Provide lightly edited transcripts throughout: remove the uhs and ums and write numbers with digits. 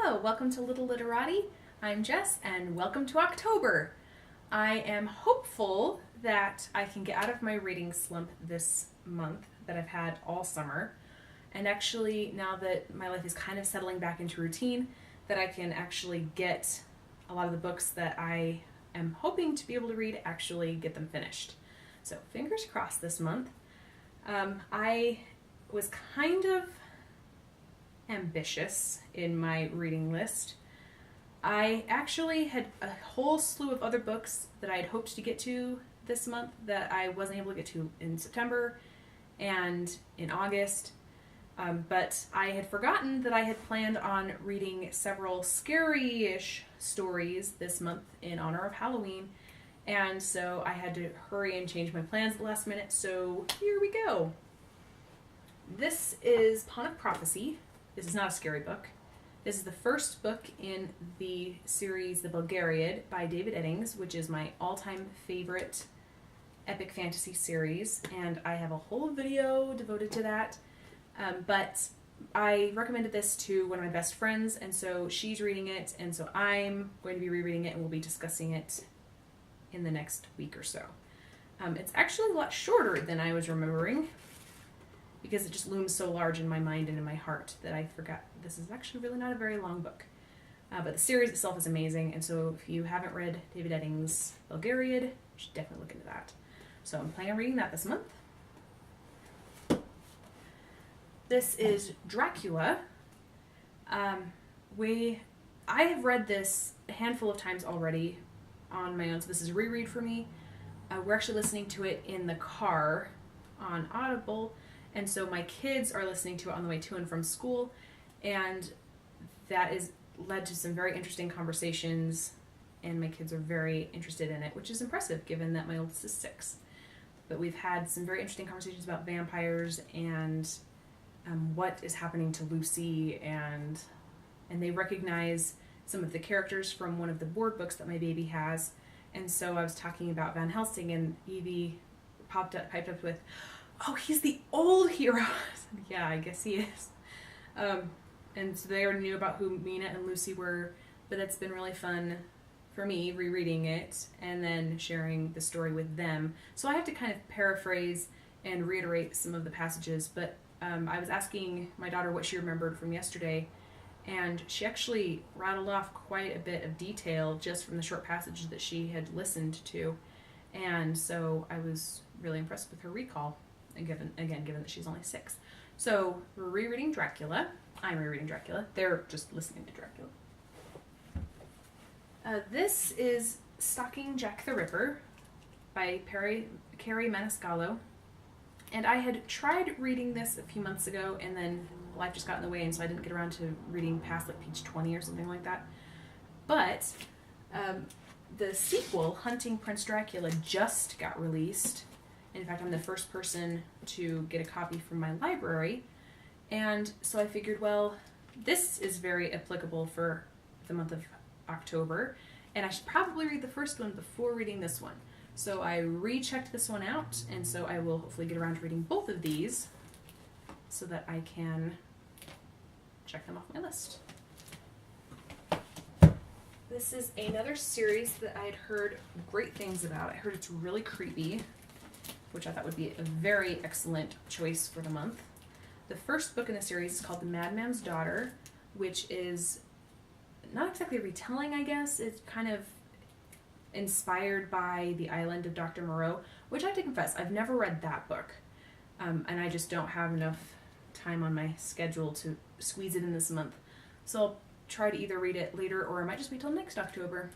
Hello, welcome to Little Literati. I'm Jess, and welcome to October. I am hopeful that I can get out of my reading slump this month that I've had all summer, and actually, now that my life is kind of settling back into routine, that I can actually get a lot of the books that I am hoping to be able to read, actually get them finished. So, fingers crossed this month. I was kind of ambitious in my reading list. I actually had a whole slew of other books that I had hoped to get to this month that I wasn't able to get to in September and in August. But I had forgotten that I had planned on reading several scary-ish stories this month in honor of Halloween. And so I had to hurry and change my plans at the last minute. So here we go. This is Pawn of Prophecy. This is not a scary book. This is the first book in the series The Belgariad by David Eddings, which is my all-time favorite epic fantasy series, and I have a whole video devoted to that. But I recommended this to one of my best friends, and so she's reading it, and so I'm going to be rereading it, and we'll be discussing it in the next week or so. It's actually a lot shorter than I was remembering, because it just looms so large in my mind and in my heart that I forgot this is actually really not a very long book. But the series itself is amazing, and so if you haven't read David Eddings' Belgariad, you should definitely look into that. So I'm planning on reading that this month. This is Dracula. I have read this a handful of times already on my own, so this is a reread for me. We're actually listening to it in the car on Audible, and so my kids are listening to it on the way to and from school, and that is led to some very interesting conversations, and my kids are very interested in it, which is impressive given that my oldest is 6. But we've had some very interesting conversations about vampires and what is happening to Lucy, and they recognize some of the characters from one of the board books that my baby has. And so I was talking about Van Helsing, and Evie piped up with, "Oh, he's the old hero." Yeah, I guess he is. And so they already knew about who Mina and Lucy were, but it's been really fun for me rereading it and then sharing the story with them. So I have to kind of paraphrase and reiterate some of the passages, but I was asking my daughter what she remembered from yesterday, and she actually rattled off quite a bit of detail just from the short passages that she had listened to. And so I was really impressed with her recall, and given that she's only 6. So we're rereading Dracula. I'm rereading Dracula. They're just listening to Dracula. This is Stalking Jack the Ripper by Carrie Maniscalco. And I had tried reading this a few months ago, and then life just got in the way, and so I didn't get around to reading past like page 20 or something like that. But the sequel, Hunting Prince Dracula, just got released. In fact, I'm the first person to get a copy from my library. And so I figured, well, this is very applicable for the month of October, and I should probably read the first one before reading this one. So I rechecked this one out, and so I will hopefully get around to reading both of these so that I can check them off my list. This is another series that I had heard great things about. I heard it's really creepy, which I thought would be a very excellent choice for the month. The first book in the series is called The Madman's Daughter, which is not exactly a retelling, I guess. It's kind of inspired by The Island of Dr. Moreau, which I have to confess, I've never read that book. And I just don't have enough time on my schedule to squeeze it in this month. So I'll try to either read it later, or I might just wait till next October.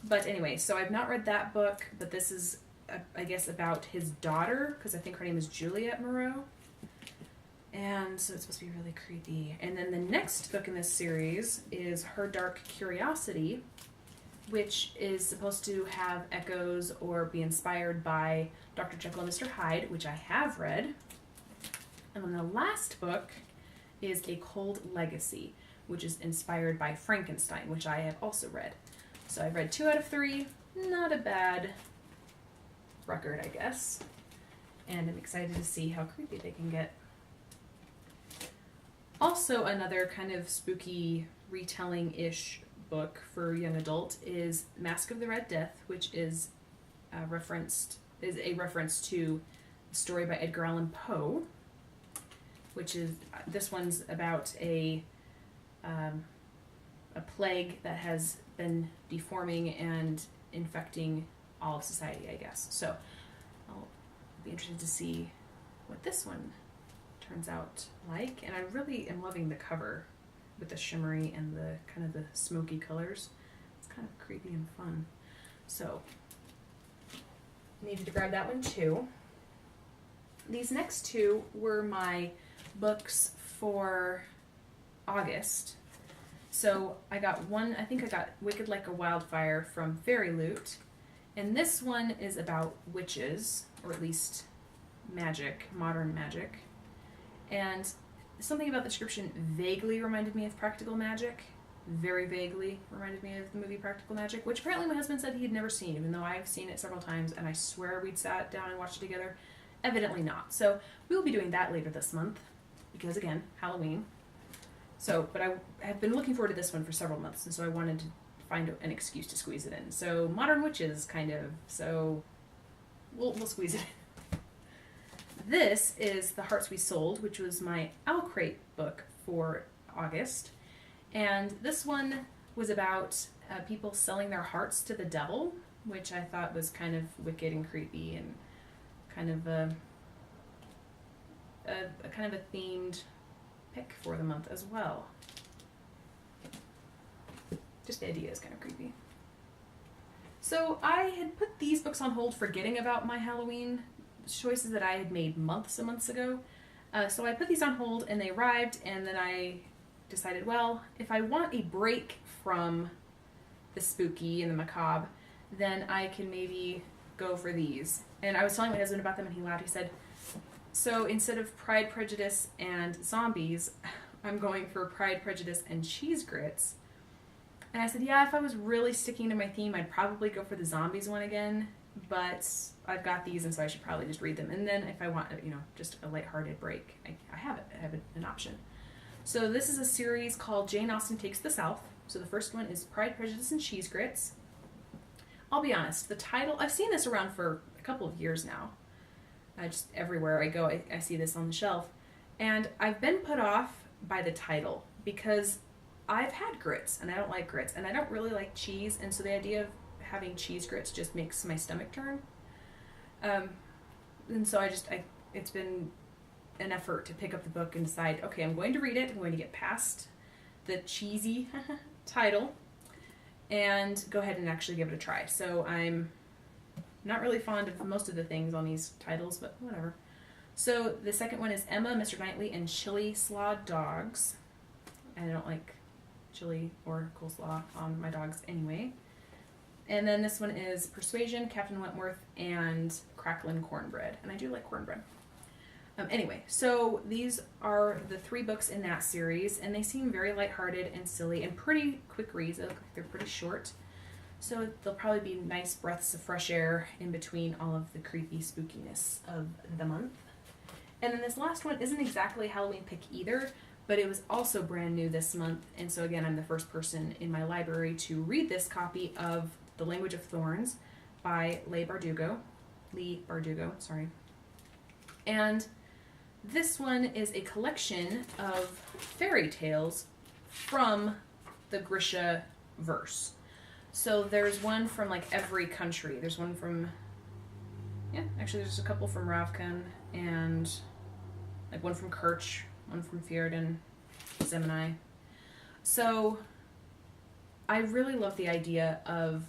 But anyway, so I've not read that book, but this is, I guess, about his daughter, because I think her name is Juliet Moreau. And so it's supposed to be really creepy. And then the next book in this series is Her Dark Curiosity, which is supposed to have echoes or be inspired by Dr. Jekyll and Mr. Hyde, which I have read. And then the last book is A Cold Legacy, which is inspired by Frankenstein, which I have also read. So I've read 2 out of 3. Not a bad record, I guess. And I'm excited to see how creepy they can get. Also, another kind of spooky retelling-ish book for young adult is Mask of the Red Death, which is a reference to a story by Edgar Allan Poe, which is this one's about a plague that has been deforming and infecting all of society, I guess. So I'll be interested to see what this one turns out like. And I really am loving the cover with the shimmery and the kind of the smoky colors. It's kind of creepy and fun. So needed to grab that one too. These next two were my books for August. So I got one, I think I got Wicked Like a Wildfire from Fairy Loot. And this one is about witches, or at least magic, modern magic. And something about the description vaguely reminded me of Practical Magic. Very vaguely reminded me of the movie Practical Magic, which apparently my husband said he had never seen, even though I've seen it several times, and I swear we'd sat down and watched it together. Evidently not. So we will be doing that later this month, because again, Halloween. So, but I have been looking forward to this one for several months, and so I wanted to find an excuse to squeeze it in. So modern witches, kind of. So we'll squeeze it in. This is The Hearts We Sold, which was my Owl Crate book for August. And this one was about people selling their hearts to the devil, which I thought was kind of wicked and creepy and kind of a themed pick for the month as well. Just the idea is kind of creepy. So I had put these books on hold, forgetting about my Halloween choices that I had made months and months ago. So I put these on hold, and they arrived, and then I decided, well, if I want a break from the spooky and the macabre, then I can maybe go for these. And I was telling my husband about them, and he laughed. He said, so instead of Pride, Prejudice, and Zombies, I'm going for Pride, Prejudice, and Cheese Grits. And I said, yeah, if I was really sticking to my theme, I'd probably go for the Zombies one again, but I've got these, and so I should probably just read them. And then if I want, just a lighthearted break, I have it. I have an option. So this is a series called Jane Austen Takes the South. So the first one is Pride, Prejudice, and Cheese Grits. I'll be honest, the title, I've seen this around for a couple of years now. Just everywhere I go, I see this on the shelf. And I've been put off by the title because I've had grits, and I don't like grits, and I don't really like cheese, and so the idea of having cheese grits just makes my stomach turn. And so it's been an effort to pick up the book and decide, okay, I'm going to read it, I'm going to get past the cheesy title, and go ahead and actually give it a try. So I'm not really fond of most of the things on these titles, but whatever. So the second one is Emma, Mr. Knightley, and Chili Slaw Dogs. I don't like chili or coleslaw on my dogs anyway. And then this one is Persuasion, Captain Wentworth, and Cracklin' Cornbread. And I do like cornbread. Anyway, so these are the 3 books in that series, and they seem very lighthearted and silly and pretty quick reads. They look like they're pretty short. So they'll probably be nice breaths of fresh air in between all of the creepy spookiness of the month. And then this last one isn't exactly a Halloween pick either, but it was also brand new this month, and so again, I'm the first person in my library to read this copy of The Language of Thorns by Leigh Bardugo. And this one is a collection of fairy tales from the Grisha verse. So there's one from like every country. There's one from, there's a couple from Ravkan, and like one from Kerch, one from Fjerdan, Zemini. So I really love the idea of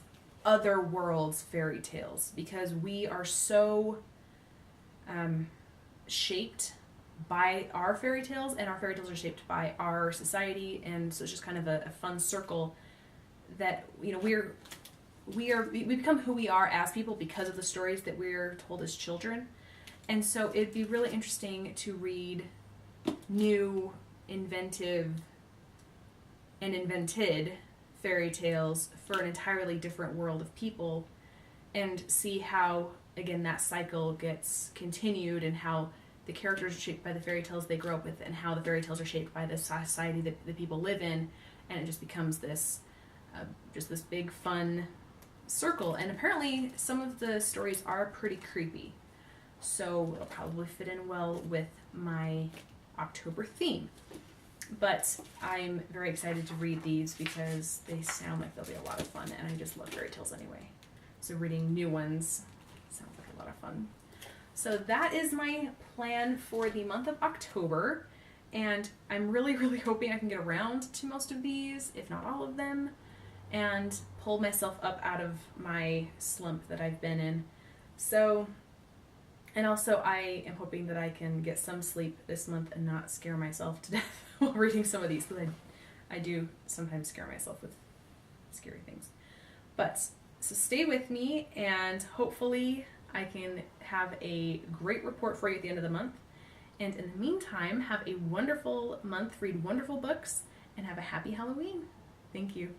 other worlds fairy tales, because we are so shaped by our fairy tales, and our fairy tales are shaped by our society, and so it's just kind of a fun circle that we become who we are as people because of the stories that we're told as children. And so it'd be really interesting to read new, inventive, and invented fairy tales for an entirely different world of people, and see how, again, that cycle gets continued, and how the characters are shaped by the fairy tales they grow up with, and how the fairy tales are shaped by the society that the people live in, and it just becomes this just this big fun circle. And apparently some of the stories are pretty creepy, so it'll probably fit in well with my October theme. But I'm very excited to read these because they sound like they'll be a lot of fun, and I just love fairy tales anyway. So reading new ones sounds like a lot of fun. So that is my plan for the month of October, and I'm really, really hoping I can get around to most of these, if not all of them, and pull myself up out of my slump that I've been in. So, and also I am hoping that I can get some sleep this month and not scare myself to death while reading some of these, because I do sometimes scare myself with scary things. But, so stay with me, and hopefully I can have a great report for you at the end of the month. And in the meantime, have a wonderful month, read wonderful books, and have a happy Halloween. Thank you.